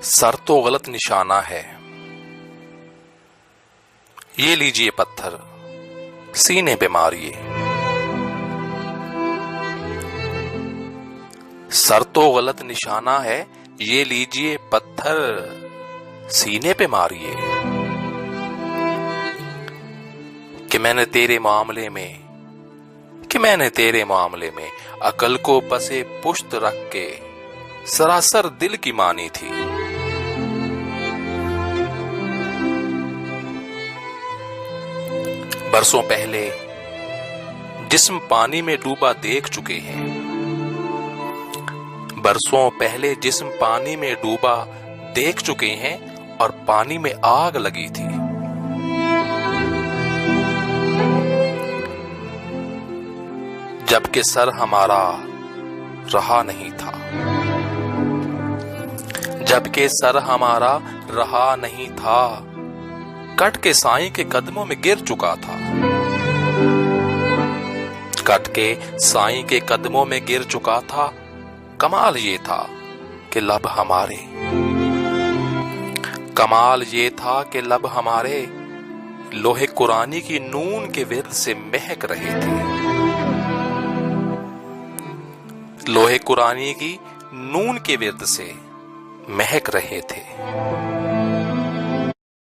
سر تو غلط نشانہ ہے، یہ لیجئے پتھر سینے پہ ماریے۔ سر تو غلط نشانہ ہے، یہ لیجئے پتھر سینے پہ ماریے۔ کہ میں نے تیرے معاملے میں عقل کو پسے پشت رکھ کے سراسر دل کی مانی تھی۔ برسوں پہلے جسم پانی میں ڈوبا دیکھ چکے ہیں، برسوں پہلے جسم پانی میں ڈوبا دیکھ چکے ہیں اور پانی میں آگ لگی تھی۔ جبکہ سر ہمارا رہا نہیں تھا، جبکہ سر ہمارا رہا نہیں تھا، کٹ کے سائیں کے قدموں میں گر چکا تھا، کٹ کے سائیں کے قدموں میں گر چکا تھا۔ کمال یہ تھا کہ لب ہمارے لوح قرآنی کی نون کے ورد سے مہک رہے تھے، لوح قرآنی کی نون کے ورد سے مہک رہے تھے۔